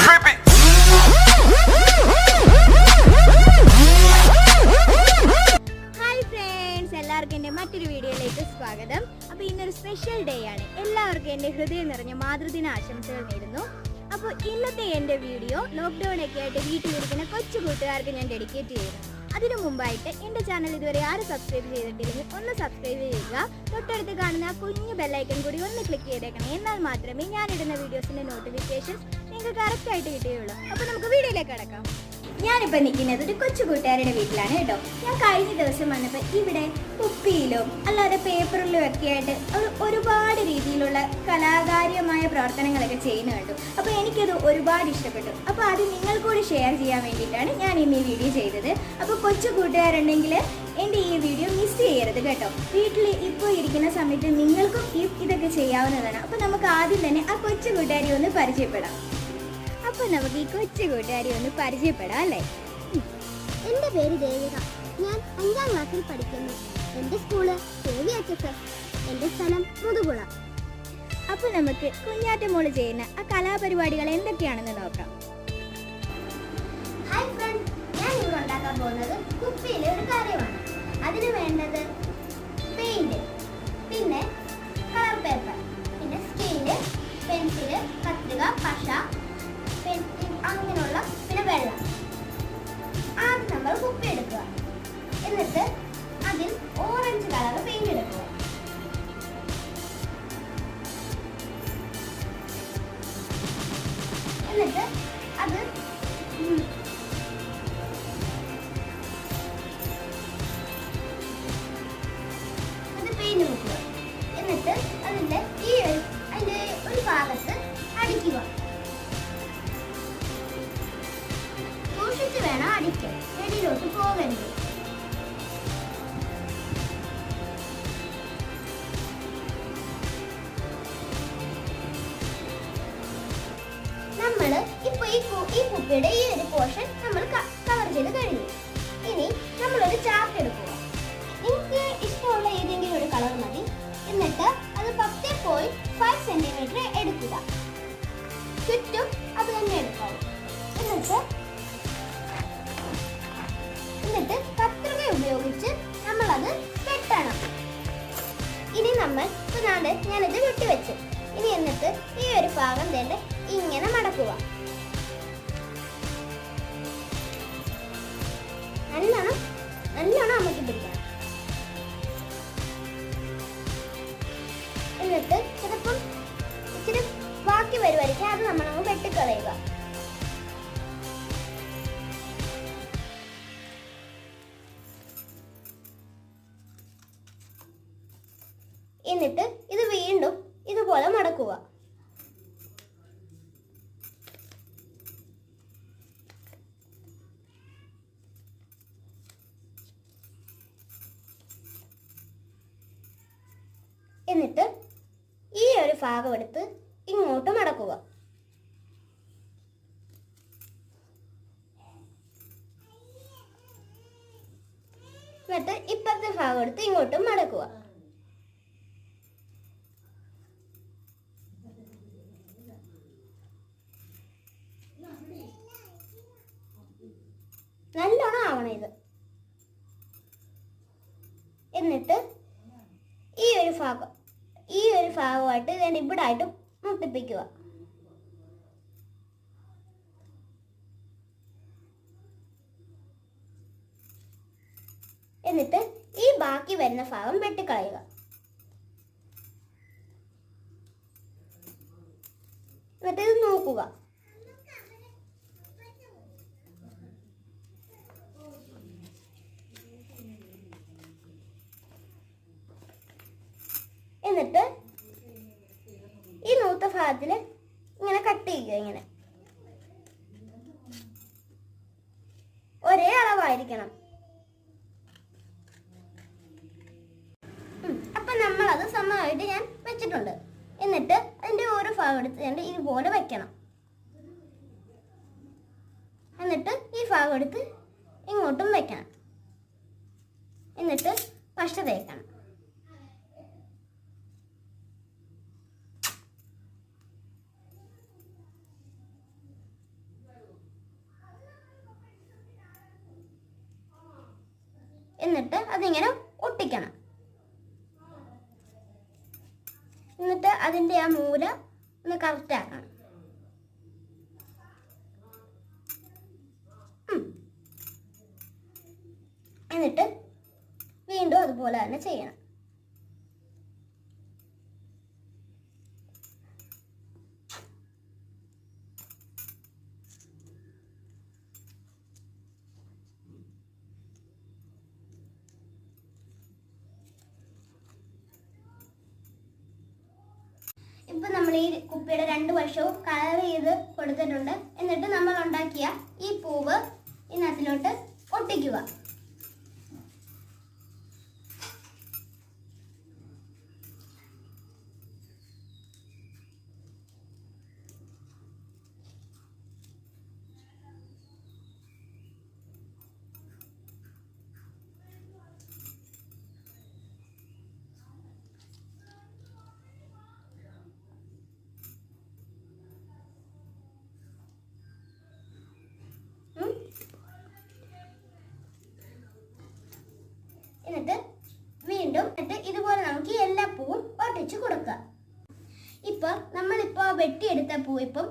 tripping. Hi friends, എല്ലാവർക്കും എൻ്റെ മറ്റൊരു വീഡിയോയിലേക്ക് സ്വാഗതം. അപ്പോൾ ഇന്നൊരു സ്പെഷ്യൽ ഡേ ആണ്. എല്ലാവർക്കും എൻ്റെ ഹൃദയം നിറഞ്ഞ മാതൃദിന ആശംസകൾ നേരുന്നു. അപ്പോൾ ഇന്നത്തെ എൻ്റെ വീഡിയോ ലോക്ക്ഡൗൺ ഒക്കെ ആയിട്ട് വീട്ടിലിരിക്കുന്ന കൊച്ചു കൂട്ടുകാർക്ക് ഞാൻ ഡെഡിക്കേറ്റ് ചെയ്യുന്നു. അതിനു മുമ്പായിട്ട് എൻ്റെ ചാനൽ ഇതുവരെ ആരും സബ്സ്ക്രൈബ് ചെയ്തിട്ടില്ലെങ്കിൽ ഒന്ന് സബ്സ്ക്രൈബ് ചെയ്യുക. തൊട്ടടുത്ത് കാണുന്ന ആ കുഞ്ഞു ബെല്ലൈക്കൺ കൂടി ഒന്ന് ക്ലിക്ക് ചെയ്തേക്കണം. എന്നാൽ മാത്രമേ ഞാനിടുന്ന വീഡിയോസിൻ്റെ നോട്ടിഫിക്കേഷൻസ് നിങ്ങൾക്ക് കറക്റ്റായിട്ട് കിട്ടുകയുള്ളൂ. അപ്പോൾ നമുക്ക് വീഡിയോയിലേക്ക് കടക്കാം. ഞാനിപ്പോൾ നിൽക്കുന്നത് ഒരു കൊച്ചു കൂട്ടുകാരുടെ വീട്ടിലാണ് കേട്ടോ. ഞാൻ കഴിഞ്ഞ ദിവസം വന്നപ്പോൾ ഇവിടെ കുപ്പിയിലും അല്ലാതെ പേപ്പറിലും ഒക്കെ ആയിട്ട് ഒരുപാട് രീതിയിലുള്ള കലാകാരികമായ പ്രവർത്തനങ്ങളൊക്കെ ചെയ്യുന്ന കണ്ടു. അപ്പോൾ എനിക്കത് ഒരുപാട് ഇഷ്ടപ്പെട്ടു. അപ്പോൾ അത് നിങ്ങൾക്കൂടി ഷെയർ ചെയ്യാൻ വേണ്ടിയിട്ടാണ് ഞാൻ ഇന്ന് ഈ വീഡിയോ ചെയ്തത്. അപ്പോൾ കൊച്ചു കൂട്ടുകാരുണ്ടെങ്കിൽ എൻ്റെ ഈ വീഡിയോ മിസ് ചെയ്യരുത് കേട്ടോ. വീട്ടിൽ ഇപ്പോൾ ഇരിക്കുന്ന സമയത്ത് നിങ്ങൾക്കും ഇതൊക്കെ ചെയ്യാവുന്നതാണ്. അപ്പോൾ നമുക്ക് ആദ്യം തന്നെ ആ കൊച്ചു കൂട്ടുകാരി ഒന്ന് പരിചയപ്പെടാം. അപ്പോൾ നമുക്ക് ഈ കൊച്ചു കൂട്ടുകാരി ഒന്ന് പരിചയപ്പെടാം അല്ലേ? എൻ്റെ പേര് ദേവിക. ഞാൻ 5ാം ക്ലാസ്സിൽ പഠിക്കുന്നു. എൻ്റെ സ്കൂള് KVHSS. എൻ്റെ സ്ഥലം മുതുകുള. അപ്പോൾ നമുക്ക് കുഞ്ഞാറ്റമോള് ചെയ്യുന്ന ആ കലാപരിപാടികൾ എന്തൊക്കെയാണെന്ന് നോക്കാം. ഹായ് ഫ്രണ്ട്സ്, ഞാൻ ഇവിടെ ഉണ്ടാക്കാൻ പോകുന്നത് കുപ്പിയിലെ ഒരു കാര്യമാണ്. അതിന് വേണ്ടത് പെയിന്റ്, പിന്നെ കളർ പേപ്പർ, പിന്നെ സ്കെയില്, പെൻസില്, കത്രിക, പശ, അങ്ങനെയുള്ള, പിന്നെ വെള്ളം. ആദ്യം നമ്മൾ കുപ്പി എടുക്കുക. എന്നിട്ട് അതിൽ ഓറഞ്ച് കളർ പെയിന്റ് എടുക്കുക. എന്നിട്ട് അത് പെയിന്റ് മുക്കുക. എന്നിട്ട് അതിന്റെ ഒരു ഭാഗത്ത് അടിക്കുക. സൂക്ഷിച്ച് വേണം അടിക്കാൻ, വെളിയിലോട്ട് പോകരുത്. നമ്മൾ ഇപ്പൊ ഈ കുപ്പിയുടെ ഈ ഒരു പോർഷൻ നമ്മൾ കവർ ചെയ്ത് കഴിഞ്ഞു. ഇനി നമ്മളൊരു ചാർട്ട് എടുക്കുക. നിങ്ങൾക്ക് ഇഷ്ടമുള്ള ഏതെങ്കിലും ഒരു കളർ മതി. എന്നിട്ട് അത് 10.5 സെന്റിമീറ്റർ എടുക്കുക. ചുറ്റും അത് തന്നെ എടുക്കാവൂ. എന്നിട്ട് കത്രിക ഉപയോഗിച്ച് നമ്മളത് വെട്ടണം. ഇനി ഞാനിത് വെട്ടിവെച്ചു. ഇനി എന്നിട്ട് ഈ ഒരു ഭാഗം തന്നെ ഇങ്ങനെ മടക്കുക. നല്ലോണം അമക്കി പിടിക്കണം. എന്നിട്ട് ചിലപ്പം ഇച്ചിരി ബാക്കി വരുമായിരിക്കും. അത് നമ്മളങ്ങ് വെട്ടിക്കളയുക. എന്നിട്ട് ഇത് വീണ്ടും ഇതുപോലെ മടക്കുക. എന്നിട്ട് ഈ ഒരു ഭാഗം എടുത്ത് ഇങ്ങോട്ട് മടക്കുക. എന്നിട്ട് ഇപ്പുറത്തെ ഭാഗം എടുത്ത് ഇങ്ങോട്ടും മടക്കുക. നല്ലോണം ആവണം ഇത്. എന്നിട്ട് ഈ ഒരു ഭാഗമായിട്ട് ഇവിടെ ആയിട്ട് മുട്ടിപ്പിക്കുക. എന്നിട്ട് ഈ ബാക്കി വരുന്ന ഭാഗം വെട്ടിക്കളയുക. എന്നിട്ട് ഇത് നോക്കുക. എന്നിട്ട് ഈ നൂത്ത ഭാഗത്തിൽ ഇങ്ങനെ കട്ട് ചെയ്യുക. ഇങ്ങനെ ഒരേ അളവായിരിക്കണം. അപ്പൊ നമ്മളത് സമമായിട്ട് ഞാൻ വെച്ചിട്ടുണ്ട്. എന്നിട്ട് അതിന്റെ ഓരോ ഭാഗം എടുത്ത് ഇതുപോലെ വെക്കണം. എന്നിട്ട് ഈ ഭാഗം എടുത്ത് ഇങ്ങോട്ടും വെക്കണം. എന്നിട്ട് പശ തേക്കണം. എന്നിട്ട് അതിങ്ങനെ ഒട്ടിക്കണം. എന്നിട്ട് അതിൻ്റെ ആ മൂല ഒന്ന് കറക്റ്റ് ആക്കണം. എന്നിട്ട് വീണ്ടും അതുപോലെ തന്നെ ചെയ്യണം. ഇപ്പൊ നമ്മൾ ഈ കുപ്പിയുടെ 2 വശവും കളർ ചെയ്ത് കൊടുത്തിട്ടുണ്ട്. എന്നിട്ട് നമ്മൾ ഉണ്ടാക്കിയ ഈ പൂവ് ഇതിനകത്തിലോട്ട് ഒട്ടിക്കുക. എന്നിട്ട് വീണ്ടും ഇതുപോലെ നമുക്ക് എല്ലാ പൂവും ഒട്ടിച്ചു കൊടുക്കുക. ഇപ്പൊ നമ്മളിപ്പോ വെട്ടിയെടുത്ത പൂ ഇപ്പം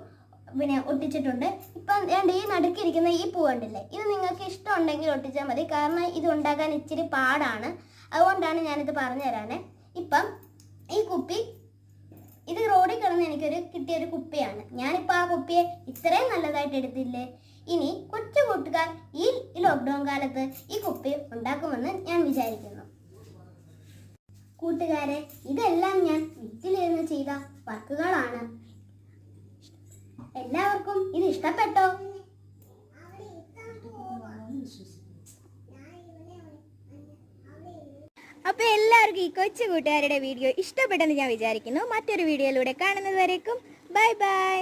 ഒട്ടിച്ചിട്ടുണ്ട്. ഇപ്പം ഈ നടുക്കിരിക്കുന്ന ഈ പൂ കണ്ടില്ലേ, ഇത് നിങ്ങൾക്ക് ഇഷ്ടമുണ്ടെങ്കിൽ ഒട്ടിച്ചാൽ മതി. കാരണം ഇത് ഉണ്ടാക്കാൻ ഇച്ചിരി പാടാണ്, അതുകൊണ്ടാണ് ഞാനിത് പറഞ്ഞു തരാനേ. ഇപ്പം ഈ കുപ്പി ഇത് റോഡിൽ കിടന്ന് എനിക്കൊരു കിട്ടിയൊരു കുപ്പിയാണ്. ഞാനിപ്പോൾ ആ കുപ്പിയെ ഇത്രയും നല്ലതായിട്ട് എടുത്തില്ലേ. ഇനി കൊച്ചു കൂട്ടുകാർ ഈ ലോക്ക്ഡൗൺ കാലത്ത് ഈ കുപ്പി ഉണ്ടാക്കുമെന്ന് ഞാൻ വിചാരിക്കുന്നു. കൂട്ടുകാരെ, ഇതെല്ലാം ഞാൻ വീട്ടിലിരുന്ന് ചെയ്ത വർക്കുകളാണ്. എല്ലാവർക്കും ഇത് ഇഷ്ടപ്പെട്ടോ? അപ്പോൾ എല്ലാവർക്കും ഈ കൊച്ചു കൂട്ടുകാരുടെ വീഡിയോ ഇഷ്ടപ്പെട്ടെന്ന് ഞാൻ വിചാരിക്കുന്നു. മറ്റൊരു വീഡിയോയിലൂടെ കാണുന്നത് വരേക്കും ബൈ ബൈ.